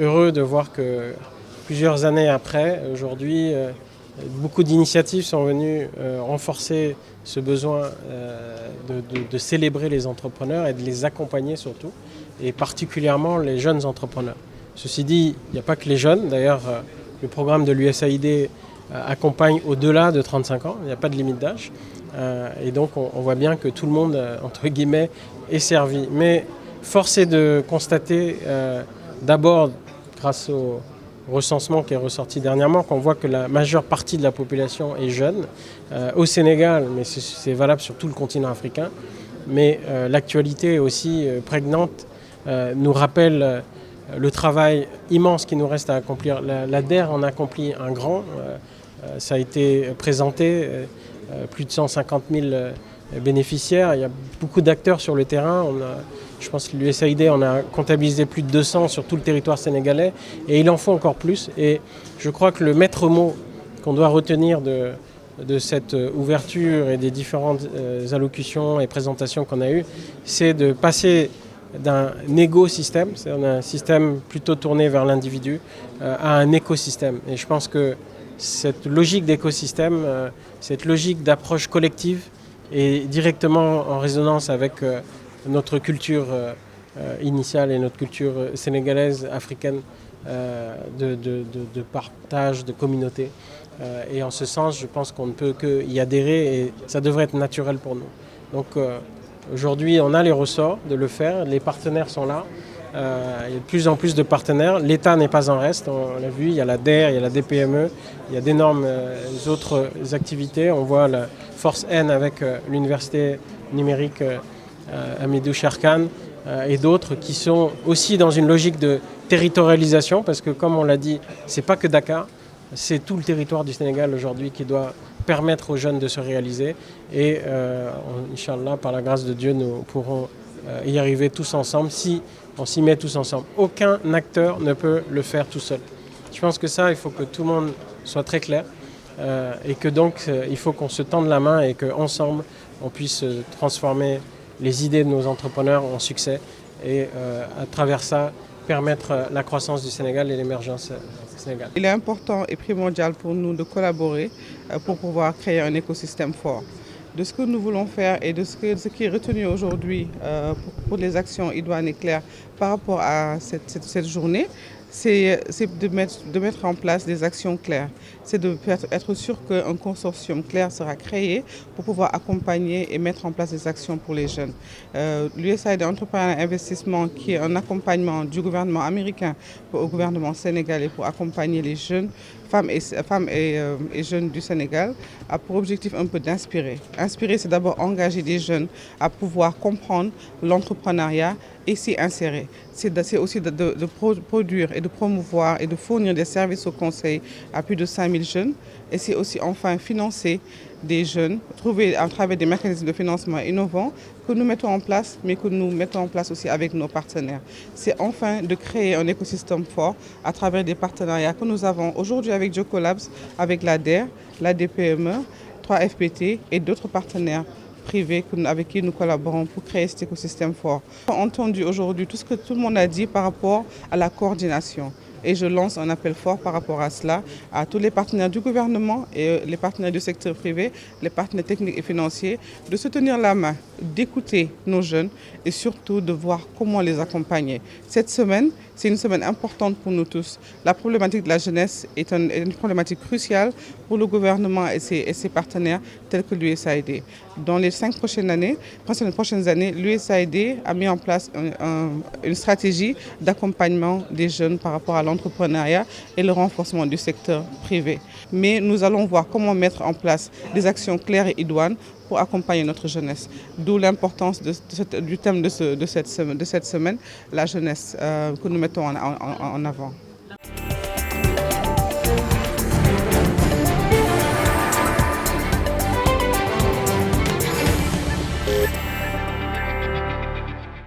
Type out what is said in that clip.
heureux de voir que plusieurs années après, aujourd'hui, beaucoup d'initiatives sont venues renforcer ce besoin de célébrer les entrepreneurs et de les accompagner surtout, et particulièrement les jeunes entrepreneurs. Ceci dit, il n'y a pas que les jeunes. D'ailleurs, le programme de l'USAID accompagne au-delà de 35 ans, il n'y a pas de limite d'âge. Et donc on voit bien que tout le monde, entre guillemets, est servi. Mais force est de constater, d'abord grâce au recensement qui est ressorti dernièrement, qu'on voit que la majeure partie de la population est jeune, au Sénégal, mais c'est valable sur tout le continent africain. Mais l'actualité est aussi prégnante, nous rappelle le travail immense qui nous reste à accomplir. La DER en a accompli un grand, ça a été présenté, plus de 150 000 bénéficiaires, il y a beaucoup d'acteurs sur le terrain. Je pense que l'USAID en a comptabilisé plus de 200 sur tout le territoire sénégalais et il en faut encore plus. Et je crois que le maître mot qu'on doit retenir de cette ouverture et des différentes allocutions et présentations qu'on a eues, c'est de passer d'un écosystème, c'est-à-dire un système plutôt tourné vers l'individu, à un écosystème. Et je pense que cette logique d'écosystème, cette logique d'approche collective est directement en résonance avec notre culture initiale et notre culture sénégalaise, africaine, de partage, de communauté. Et en ce sens, je pense qu'on ne peut qu'y adhérer et ça devrait être naturel pour nous. Donc aujourd'hui, on a les ressorts de le faire, les partenaires sont là. Il y a de plus en plus de partenaires. L'État n'est pas en reste, on l'a vu, il y a la DER, il y a la DPME, il y a d'énormes autres activités. On voit la Force N avec l'université numérique Hamidou Cherkane et d'autres qui sont aussi dans une logique de territorialisation parce que comme on l'a dit, c'est pas que Dakar, c'est tout le territoire du Sénégal aujourd'hui qui doit permettre aux jeunes de se réaliser et Inch'Allah, par la grâce de Dieu, nous pourrons y arriver tous ensemble si on s'y met tous ensemble. Aucun acteur ne peut le faire tout seul. Je pense que ça, il faut que tout le monde soit très clair et que donc il faut qu'on se tende la main et qu'ensemble on puisse transformer les idées de nos entrepreneurs en succès et à travers ça permettre la croissance du Sénégal et l'émergence du Sénégal. Il est important et primordial pour nous de collaborer pour pouvoir créer un écosystème fort. De ce que nous voulons faire et de ce qui est retenu aujourd'hui pour les actions idoines et claires par rapport à cette journée, c'est de mettre en place des actions claires. C'est d'être sûr qu'un consortium clair sera créé pour pouvoir accompagner et mettre en place des actions pour les jeunes. L'USAID Entrepreneuriat Investissement, qui est un accompagnement du gouvernement américain au gouvernement sénégalais pour accompagner les jeunes, femmes et jeunes du Sénégal, a pour objectif un peu d'inspirer. Inspirer, c'est d'abord engager des jeunes à pouvoir comprendre l'entrepreneuriat et s'y insérer. C'est aussi de produire et de promouvoir et de fournir des services au conseil à plus de 5000 jeunes. Et c'est aussi enfin financer des jeunes, trouver à travers des mécanismes de financement innovants que nous mettons en place, mais que nous mettons en place aussi avec nos partenaires. C'est enfin de créer un écosystème fort à travers des partenariats que nous avons aujourd'hui avec Jocolabs, avec la DER, la DPME, 3FPT et d'autres partenaires privés avec qui nous collaborons pour créer cet écosystème fort. J'ai entendu aujourd'hui tout ce que tout le monde a dit par rapport à la coordination. Et je lance un appel fort par rapport à cela à tous les partenaires du gouvernement et les partenaires du secteur privé, les partenaires techniques et financiers, de se tenir la main, d'écouter nos jeunes et surtout de voir comment les accompagner. Cette semaine, c'est une semaine importante pour nous tous. La problématique de la jeunesse est une problématique cruciale pour le gouvernement et ses partenaires tels que l'USAID. Dans les 5 prochaines années, l'USAID a mis en place une stratégie d'accompagnement des jeunes par rapport à l'entrepreneuriat et le renforcement du secteur privé. Mais nous allons voir comment mettre en place des actions claires et idoines pour accompagner notre jeunesse. D'où l'importance du thème de cette semaine, la jeunesse, que nous mettons en avant.